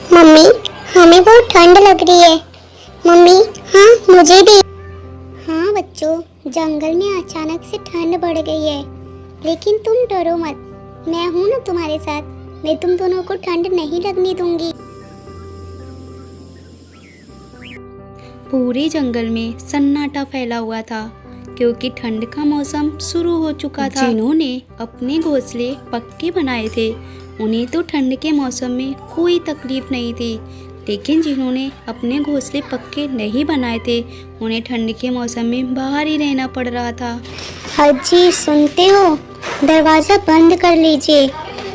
Mummy, हमें बहुत ठंड लग रही है। मम्मी, हाँ मुझे भी। हाँ बच्चों, जंगल में अचानक से ठंड बढ़ गई है, लेकिन तुम डरो मत, मैं हूँ ना तुम्हारे साथ। मैं तुम दोनों को ठंड नहीं लगने दूंगी। पूरे जंगल में सन्नाटा फैला हुआ था क्योंकि ठंड का मौसम शुरू हो चुका था। जिन्होंने अपने घोंसले पक्के बनाए थे उन्हें तो ठंड के मौसम में कोई तकलीफ नहीं थी, लेकिन जिन्होंने अपने घोंसले पक्के नहीं बनाए थे उन्हें ठंड के मौसम में बाहर ही रहना पड़ रहा था। हाजी, सुनते हो? दरवाजा बंद कर लीजिए।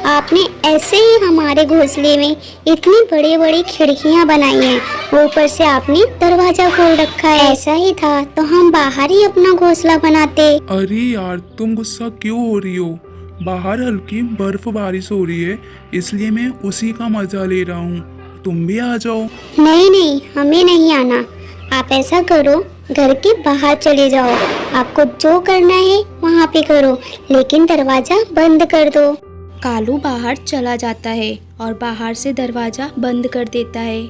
आपने ऐसे ही हमारे घोंसले में इतनी बड़ी बड़ी खिड़कियां बनाई हैं, ऊपर से आपने दरवाजा खोल रखा है। ऐसा ही था तो हम बाहर ही अपना घोंसला बनाते। अरे यार, तुम गुस्सा क्यों हो रही हो? बाहर हल्की बर्फ बारिश हो रही है, इसलिए मैं उसी का मजा ले रहा हूँ। तुम भी आ जाओ। नहीं नहीं, हमें नहीं आना। आप ऐसा करो, घर के बाहर चले जाओ। आपको जो करना है वहाँ पे करो, लेकिन दरवाजा बंद कर दो। कालू बाहर चला जाता है और बाहर से दरवाजा बंद कर देता है।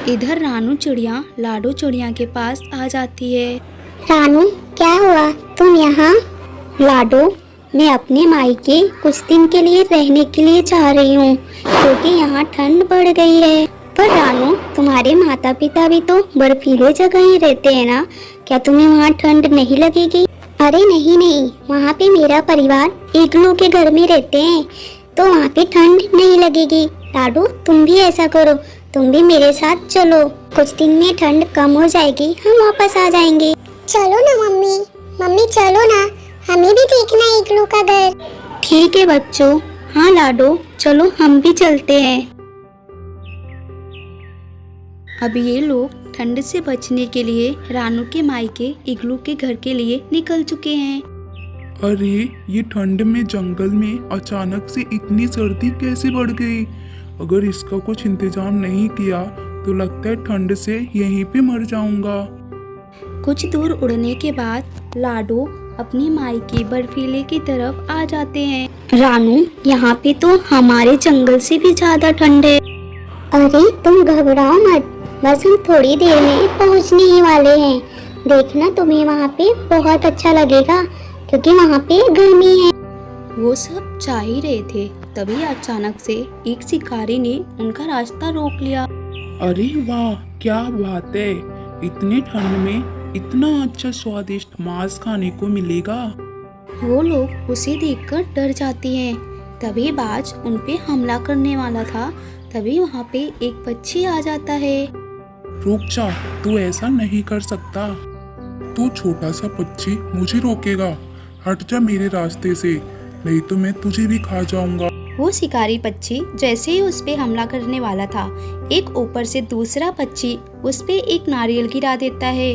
इधर रानू चिड़िया लाडो चिड़िया के पास आ जाती है। रानू, क्या हुआ? तुम यहाँ? लाडो, मैं अपने मायके कुछ दिन के लिए रहने के लिए चाह रही हूँ, क्योंकि यहाँ ठंड बढ़ गई है। पर रानू, तुम्हारे माता पिता भी तो बर्फीले जगह ही रहते हैं ना, क्या तुम्हें वहाँ ठंड नहीं लगेगी? अरे नहीं नहीं, वहाँ पे मेरा परिवार इग्लू के घर में रहते हैं, तो वहाँ पे ठंड नहीं लगेगी। लाडो, तुम भी ऐसा करो, तुम भी मेरे साथ चलो। कुछ दिन में ठंड कम हो जाएगी, हम वापस आ जाएंगे। चलो ना मम्मी, मम्मी चलो ना, हमें भी देखना है इग्लू का घर। ठीक है बच्चों, हाँ लाडो, चलो हम भी चलते हैं। अब ये लोग ठंड से बचने के लिए रानू के मायके इग्लू के घर के लिए निकल चुके हैं। अरे, ये ठंड में जंगल में अचानक से इतनी सर्दी कैसे बढ़ गई? अगर इसका कुछ इंतजाम नहीं किया तो लगता है ठंड से यहीं पे मर जाऊंगा। कुछ दूर उड़ने के बाद लाडो अपनी मायके बर्फीले की तरफ आ जाते हैं। रानू, यहाँ पे तो हमारे जंगल से भी ज्यादा ठंड है। अरे तुम घबराओ मत, बस हम थोड़ी देर में पहुँचने ही वाले हैं। देखना, तुम्हें वहाँ पे बहुत अच्छा लगेगा, क्योंकि वहाँ पे गर्मी है। वो सब जा ही रहे थे, तभी अचानक से एक शिकारी ने उनका रास्ता रोक लिया। अरे वाह, क्या बात है! इतने ठंड में इतना अच्छा स्वादिष्ट मांस खाने को मिलेगा। वो लोग उसे देखकर डर जाती हैं। तभी बाज उन पे हमला करने वाला था, तभी वहाँ पे एक पक्षी आ जाता है। रुक जा, तू ऐसा नहीं कर सकता। तू छोटा सा पक्षी मुझे रोकेगा? हट जा मेरे रास्ते से, नहीं तो मैं तुझे भी खा जाऊंगा। वो शिकारी पक्षी जैसे ही उस पे हमला करने वाला था, एक ऊपर से दूसरा पक्षी उस पे एक नारियल गिरा देता है।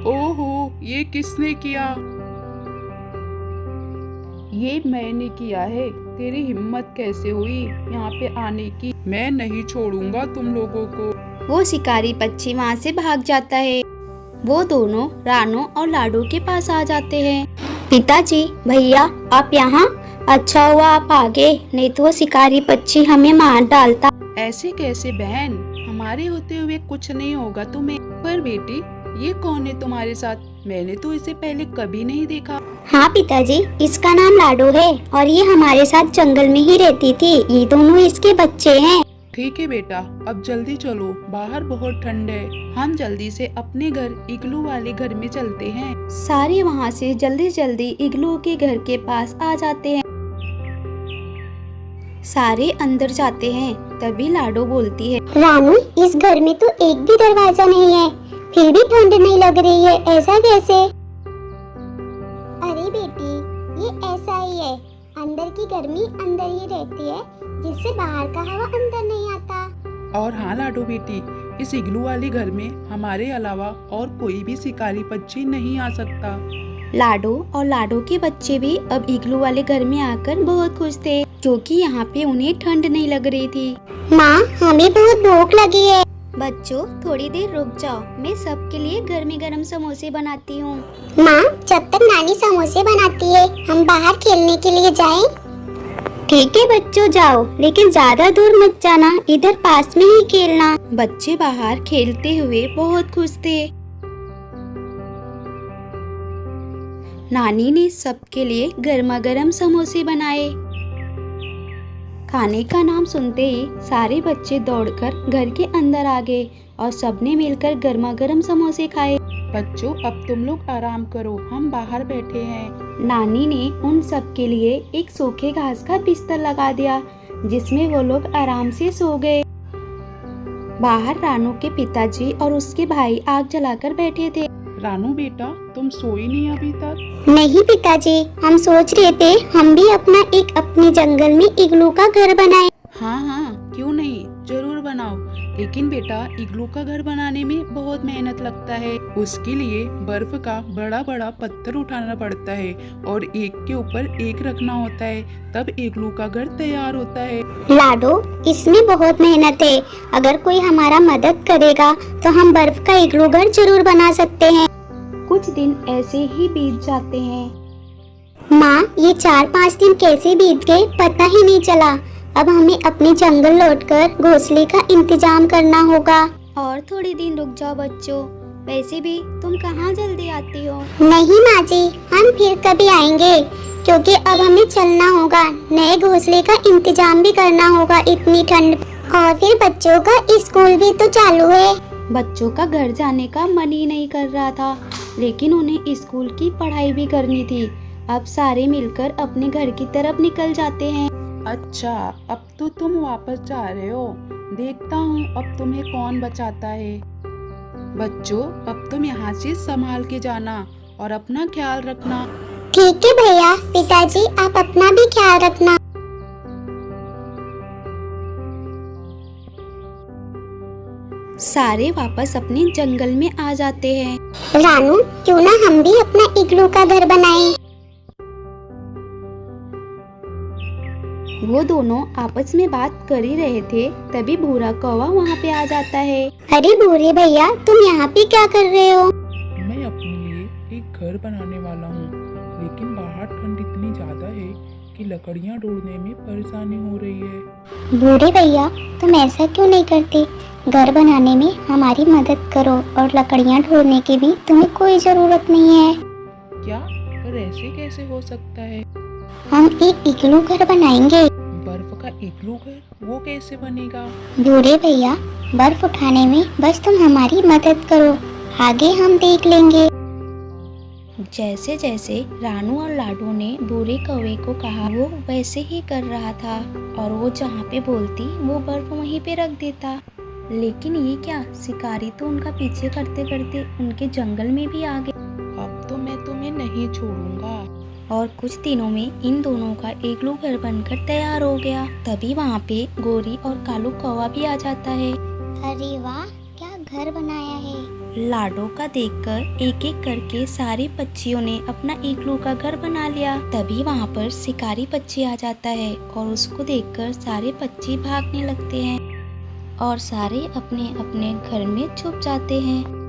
ओहो, ये किसने किया? ये मैंने किया है। तेरी हिम्मत कैसे हुई यहाँ पे आने की? मैं नहीं छोड़ूंगा तुम लोगों को। वो शिकारी पक्षी वहाँ से भाग जाता है। वो दोनों रानू और लाडो के पास आ जाते हैं। पिताजी, भैया, आप यहाँ? अच्छा हुआ आप आ गए, नहीं तो वो शिकारी पक्षी हमें मार डालता। ऐसे कैसे बहन, हमारे होते हुए कुछ नहीं होगा तुम्हें। पर बेटी, ये कौन है तुम्हारे साथ? मैंने तो इसे पहले कभी नहीं देखा। हाँ पिताजी, इसका नाम लाडो है और ये हमारे साथ जंगल में ही रहती थी। ये दोनों इसके बच्चे हैं। ठीक है बेटा, अब जल्दी चलो, बाहर बहुत ठंड है। हम जल्दी से अपने घर इग्लू वाले घर में चलते हैं। सारे वहाँ से जल्दी जल्दी इग्लू के घर के पास आ जाते हैं। सारे अंदर जाते हैं, तभी लाडो बोलती है, रानू, इस घर में तो एक भी दरवाजा नहीं है, फिर भी ठंड नहीं लग रही है, ऐसा कैसे? अरे बेटी, ये ऐसा ही है। अंदर की गर्मी अंदर ही रहती है, जिससे बाहर का हवा अंदर नहीं आता। और हाँ लाडो बेटी, इस इग्लू वाले घर में हमारे अलावा और कोई भी शिकारी पक्षी नहीं आ सकता। लाडो और लाडो के बच्चे भी अब इग्लू वाले घर में आकर बहुत खुश थे, क्योंकि यहाँ पे उन्हें ठंड नहीं लग रही थी। माँ, हमें बहुत भूख लगी है। बच्चों, थोड़ी देर रुक जाओ, मैं सबके लिए गर्मी गर्म समोसे बनाती हूँ। माँ, जब तक नानी समोसे बनाती है, हम बाहर खेलने के लिए जाएं? ठीक है बच्चों, जाओ, लेकिन ज्यादा दूर मत जाना, इधर पास में ही खेलना। बच्चे बाहर खेलते हुए बहुत खुश थे। नानी ने सबके लिए गर्मा गर्म समोसे बनाए। खाने का नाम सुनते ही सारे बच्चे दौड़कर घर के अंदर आ गए और सबने मिलकर गर्मा गर्म समोसे खाए। बच्चों, अब तुम लोग आराम करो, हम बाहर बैठे हैं। नानी ने उन सब के लिए एक सूखे घास का बिस्तर लगा दिया, जिसमें वो लोग आराम से सो गए। बाहर रानू के पिताजी और उसके भाई आग जलाकर बैठे थे। रानू बेटा, तुम सोई नहीं अभी तक? नहीं पिताजी, हम सोच रहे थे हम भी अपना एक अपने जंगल में इग्लू का घर बनाए। हाँ हाँ, क्यों नहीं, जरूर बनाओ। लेकिन बेटा, इग्लू का घर बनाने में बहुत मेहनत लगता है। उसके लिए बर्फ का बड़ा बड़ा पत्थर उठाना पड़ता है और एक के ऊपर एक रखना होता है, तब इग्लू का घर तैयार होता है। लाडो, इसमें बहुत मेहनत है। अगर कोई हमारा मदद करेगा तो हम बर्फ का इग्लू घर जरूर बना सकते हैं। कुछ दिन ऐसे ही बीत जाते हैं। माँ, ये 4-5 दिन कैसे बीत गए पता ही नहीं चला। अब हमें अपने जंगल लौटकर घोंसले का इंतजाम करना होगा। और थोड़े दिन रुक जाओ बच्चों, वैसे भी तुम कहाँ जल्दी आती हो। नहीं माँ जी, हम फिर कभी आएंगे, क्योंकि अब हमें चलना होगा। नए घोंसले का इंतजाम भी करना होगा इतनी ठंड। और फिर बच्चों का स्कूल भी तो चालू है। बच्चों का घर जाने का मन ही नहीं कर रहा था, लेकिन उन्हें स्कूल की पढ़ाई भी करनी थी। अब सारे मिलकर अपने घर की तरफ निकल जाते हैं। अच्छा, अब तो तुम वापस जा रहे हो। देखता हूँ अब तुम्हें कौन बचाता है। बच्चों, अब तुम यहाँ से संभाल के जाना और अपना ख्याल रखना। ठीक है भैया। पिताजी, आप अपना भी ख्याल रखना। सारे वापस अपने जंगल में आ जाते हैं। रानू, क्यों ना हम भी अपना इग्लू का घर बनाएं? वो दोनों आपस में बात कर ही रहे थे, तभी भूरा कौवा वहाँ पे आ जाता है। अरे भूरे भैया, तुम यहाँ पे क्या कर रहे हो? मैं अपने लिए एक घर बनाने वाला हूँ, लेकिन बाहर ठंड इतनी ज़्यादा है कि लकड़ियाँ ढूंढने में परेशानी हो रही है। भूरे भैया, तुम ऐसा क्यों नहीं करते? घर बनाने में हमारी मदद करो और लकड़ियाँ ढूंढने की भी तुम्हें कोई जरूरत नहीं है। क्या? पर ऐसे कैसे हो सकता है? हम एक इग्लू घर बनाएंगे। बर्फ का इग्लू घर? वो कैसे बनेगा? भूरे भैया, बर्फ उठाने में बस तुम हमारी मदद करो, आगे हम देख लेंगे। जैसे जैसे रानू और लाडू ने भूरे कौवे को कहा, वो वैसे ही कर रहा था और वो जहाँ पे बोलती वो बर्फ वहीं पे रख देता। लेकिन ये क्या, शिकारी तो उनका पीछे करते करते उनके जंगल में भी आ गए। अब तो मैं तुम्हें नहीं छोड़ूंगा। और कुछ दिनों में इन दोनों का इग्लू घर बनकर तैयार हो गया। तभी वहाँ पे गोरी और कालू कौवा भी आ जाता है। अरे वाह, क्या घर बनाया है। लाडो का देखकर एक एक करके सारे पक्षियों ने अपना इग्लू का घर बना लिया। तभी वहाँ पर शिकारी पक्षी आ जाता है और उसको देखकर सारे पक्षी भागने लगते हैं और सारे अपने अपने घर में छुप जाते हैं।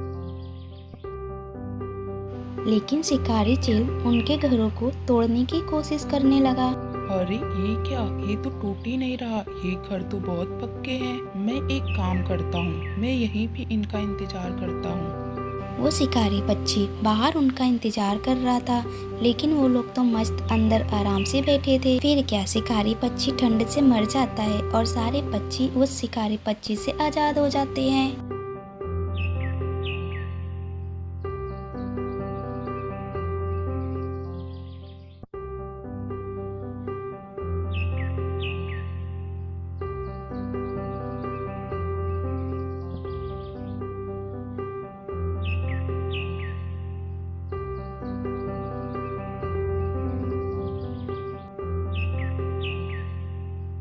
लेकिन शिकारी चिल उनके घरों को तोड़ने की कोशिश करने लगा। अरे ये क्या, ये तो टूट ही नहीं रहा। ये घर तो बहुत पक्के हैं। मैं एक काम करता हूँ, मैं यहीं पे इनका इंतजार करता हूँ। वो शिकारी पक्षी बाहर उनका इंतजार कर रहा था, लेकिन वो लोग तो मस्त अंदर आराम से बैठे थे। फिर क्या, शिकारी पक्षी ठंड से मर जाता है और सारे पक्षी उस शिकारी पक्षी से आजाद हो जाते हैं।